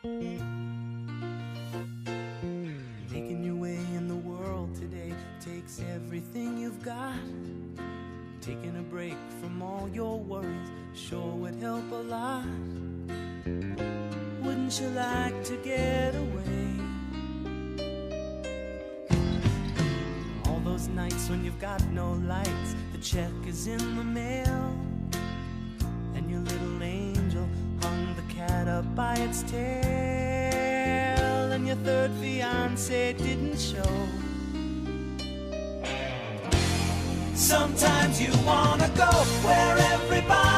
Making your way in the world today takes everything you've got. Taking a break from all your worries sure would help a lot. Wouldn't you like to get away? All those nights when you've got no lights, the check is in the mail, and your little angel hung the cat up by its tail, and your third fiancé didn't show. Sometimes you wanna go where everybody